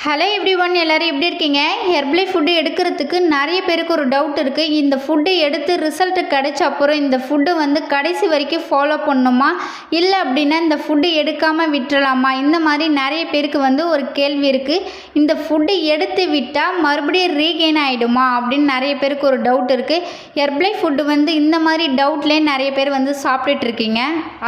Hello everyone, எல்லாரும் எப்படி இருக்கீங்க? ஹெர்பலை ஃபுட்டு எடுக்கிறதுக்கு நிறைய பேருக்கு ஒரு டவுட் இருக்குது. இந்த ஃபுட்டு எடுத்து ரிசல்ட்டு கிடைச்ச அப்புறம் இந்த ஃபுட்டு கடைசி வரைக்கும் ஃபாலோ பண்ணணுமா, இல்லை அப்படின்னா இந்த ஃபுட்டு எடுக்காமல் விட்டுறலாமா? இந்த மாதிரி நிறைய பேருக்கு ஒரு கேள்வி இருக்குது. இந்த ஃபுட்டு எடுத்து விட்டால் மறுபடியும் ரீகெயின் ஆகிடுமா அப்படின்னு நிறைய பேருக்கு ஒரு டவுட் இருக்குது. ஹெர்பலை ஃபுட்டு இந்த மாதிரி டவுட்லேயே நிறைய பேர் சாப்பிட்டுட்டு இருக்கீங்க.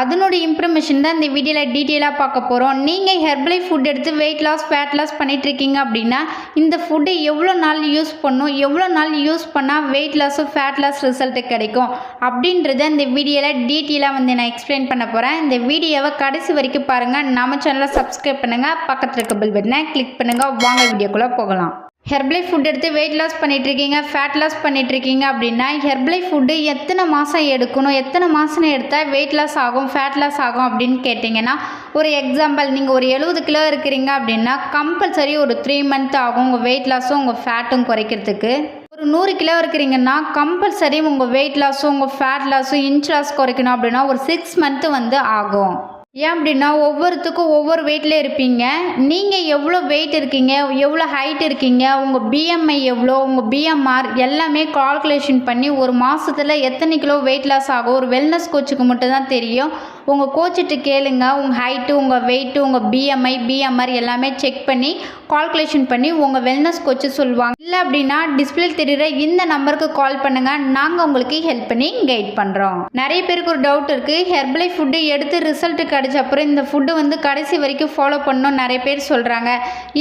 அதனுடைய இன்ஃபர்மேஷன் தான் இந்த வீடியோவில் டீட்டெயிலாக பார்க்க போகிறோம். நீங்கள் ஹெர்பலை ஃபுட் எடுத்து வெயிட் லாஸ், ஃபேட் லாஸ் இருக்கீங்க அப்படின்னா இந்த ஃபுட்டு எவ்வளோ நாள் யூஸ் பண்ணும், எவ்வளோ நாள் யூஸ் பண்ணால் வெயிட் லாஸும் ஃபேட் லாஸ் ரிசல்ட்டு கிடைக்கும் அப்படின்றத இந்த வீடியோவில் டீட்டெயிலாக நான் எக்ஸ்பிளைன் பண்ண போகிறேன். இந்த வீடியோவை கடைசி வரைக்கும் பாருங்கள். நம்ம சேனலை சப்ஸ்கிரைப் பண்ணுங்கள், பக்கத்தில் இருக்க பெல் பட்டனை கிளிக் பண்ணுங்கள். வாங்க வீடியோக்குள்ளே போகலாம். ஹெர்பலை ஃபுட் எடுத்து வெயிட் லாஸ் பண்ணிகிட்ருக்கீங்க, ஃபேட் லாஸ் பண்ணிகிட்ருக்கீங்க அப்படின்னா ஹெர்பலை ஃபுட்டு எத்தனை மாதம் எடுக்கணும், எத்தனை மாதம் எடுத்தால் வெயிட் லாஸ் ஆகும், ஃபேட் லாஸ் ஆகும் அப்படின்னு கேட்டிங்கன்னா, ஒரு எக்ஸாம்பிள், நீங்கள் ஒரு 70 கிலோ இருக்கிறீங்க அப்படின்னா கம்பல்சரி ஒரு 3 மந்த் ஆகும் உங்கள் வெயிட் லாஸும் உங்கள் ஃபேட்டும் குறைக்கிறதுக்கு. ஒரு 100 கிலோ இருக்கிறீங்கன்னா கம்பல்சரி உங்கள் வெயிட் லாஸும் உங்கள் ஃபேட் லாஸும் இன்ச் லாஸ் குறைக்கணும் அப்படின்னா ஒரு 6 மந்த்து ஆகும். ஏன் அப்படின்னா ஒவ்வொருத்துக்கும் ஒவ்வொரு வெயிட்டில் இருப்பீங்க. நீங்கள் எவ்வளோ வெயிட் இருக்கீங்க, எவ்வளோ ஹைட் இருக்கீங்க, உங்கள் பிஎம்ஐ எவ்வளோ, உங்கள் பிஎம்ஆர் எல்லாமே கால்குலேஷன் பண்ணி ஒரு மாதத்தில் எத்தனை கிலோ வெயிட் லாஸ் ஆகும் ஒரு வெல்னஸ் கோச்சுக்கு மட்டும்தான் தெரியும். உங்கள் கோச்சிட்டு கேளுங்க, உங்கள் ஹைட்டு, உங்கள் வெயிட்டு, உங்கள் பிஎம்ஐ, பிஎம்ஆர் எல்லாமே செக் பண்ணி கால்குலேஷன் பண்ணி உங்கள் வெல்னஸ் கோச்சு சொல்லுவாங்க. இல்லை அப்படின்னா டிஸ்பிளே தெரிகிற இந்த நம்பருக்கு கால் பண்ணுங்கள், நாங்கள் உங்களுக்கு ஹெல்ப் பண்ணி கைட் பண்ணுறோம். நிறைய பேருக்கு ஒரு டவுட் இருக்குது. ஹெர்பலை ஃபுட்டு எடுத்து ரிசல்ட்டு கிடைச்ச அப்புறம் இந்த ஃபுட்டு கடைசி வரைக்கும் ஃபாலோ பண்ணணும் நிறைய பேர் சொல்கிறாங்க.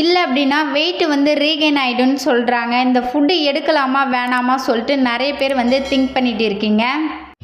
இல்லை அப்படின்னா வெயிட் ரீகெயின் ஆகிடும்னு சொல்கிறாங்க. இந்த ஃபுட்டு எடுக்கலாமா வேணாமா சொல்லிட்டு நிறைய பேர் திங்க் பண்ணிட்டு இருக்கீங்க.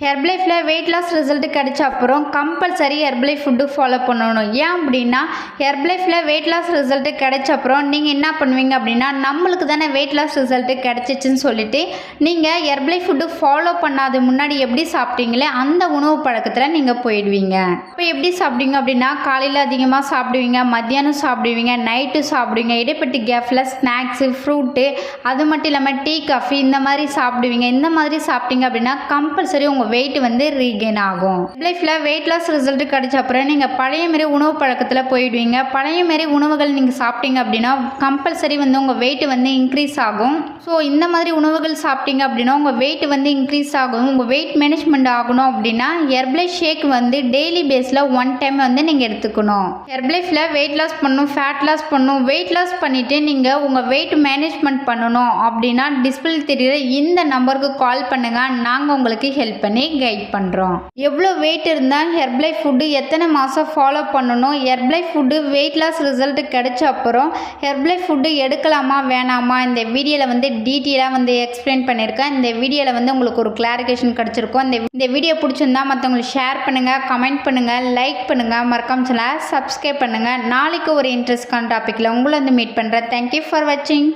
ஹெர்பலைஃபில் வெயிட் லாஸ் ரிசல்ட்டு கிடைச்ச அப்புறம் கம்பல்சரி ஹெர்பலை ஃபுட்டு ஃபாலோ பண்ணணும். ஏன் அப்படின்னா ஹெர்பலைஃபில் வெயிட் லாஸ் ரிசல்ட்டு கிடைச்ச அப்புறம் நீங்கள் என்ன பண்ணுவீங்க அப்படின்னா, நம்மளுக்கு தானே வெயிட் லாஸ் ரிசல்ட்டு கிடைச்சிச்சின்னு சொல்லிட்டு நீங்கள் ஹெர்பலை ஃபுட்டு ஃபாலோ பண்ணாத முன்னாடி எப்படி சாப்பிட்டீங்களே அந்த உணவு பழக்கத்தில் நீங்கள் போயிடுவீங்க. இப்போ எப்படி சாப்பிடுவீங்க அப்படின்னா, காலையில் அதிகமாக சாப்பிடுவீங்க, மத்தியானம் சாப்பிடுவீங்க, நைட்டு சாப்பிடுவீங்க, இடைப்பட்டு கேப்பில் ஸ்நாக்ஸு, ஃப்ரூட்டு, அது மட்டும் இல்லாமல் டீ, காஃபி இந்த மாதிரி சாப்பிடுவீங்க. இந்த மாதிரி சாப்பிட்டீங்க அப்படின்னா கம்பல்சரி உங்கள் வெயிட் ரீகெயின் ஆகும். லைஃப்பில் வெயிட் லாஸ் ரிசல்ட் கிடைச்ச அப்புறம் நீங்கள் பழைய மாரி உணவு பழக்கத்தில் போயிடுவீங்க. பழைய மாரி உணவுகள் நீங்கள் சாப்பிட்டீங்க அப்படின்னா கம்பல்சரி உங்கள் வெயிட் இன்க்ரீஸ் ஆகும். ஸோ இந்த மாதிரி உணவுகள் சாப்பிட்டீங்க அப்படின்னா உங்கள் வெயிட் இன்க்ரீஸ் ஆகும். உங்கள் வெயிட் மேனேஜ்மெண்ட் ஆகணும் அப்படின்னா ஹெர்பலை ஷேக் டெய்லி பேஸில் 1 டைம் நீங்கள் எடுத்துக்கணும். ஹெர்பலைஃபில் வெயிட் லாஸ் பண்ணணும், ஃபேட் லாஸ் பண்ணணும். வெயிட் லாஸ் பண்ணிவிட்டு நீங்கள் உங்கள் வெயிட் மேனேஜ்மெண்ட் பண்ணணும் அப்படின்னா டிஸ்பிளே தெரிகிற இந்த நம்பருக்கு கால் பண்ணுங்கள், நாங்கள் உங்களுக்கு ஹெல்ப் பண்ணி கைட் பண்ணுறோம். எவ்வளோ வெயிட் இருந்தால் ஹெர்பலை ஃபுட்டு எத்தனை மாதம் ஃபாலோ பண்ணணும், ஹெர்பலை ஃபுட்டு வெயிட் லாஸ் ரிசல்ட் கிடைச்ச அப்புறம் ஹெர்பலை ஃபுட்டு எடுக்கலாமா வேணாமா இந்த வீடியோவில் டீட்டெயிலாக எக்ஸ்பிளைன் பண்ணியிருக்கேன். இந்த வீடியோவில் உங்களுக்கு ஒரு கிளாரிஃபிகேஷன் கிடச்சிருக்கும். இந்த வீடியோ பிடிச்சிருந்தா மற்றவங்களுக்கு ஷேர் பண்ணுங்கள், கமெண்ட் பண்ணுங்கள், லைக் பண்ணுங்கள், மறக்காம சேனலை சப்ஸ்கிரைப் பண்ணுங்கள். நாளைக்கு ஒரு இன்ட்ரெஸ்டான டாப்பிக்கில் உங்களை மீட் பண்ணுறேன். தேங்க்யூ ஃபார் வாட்சிங்.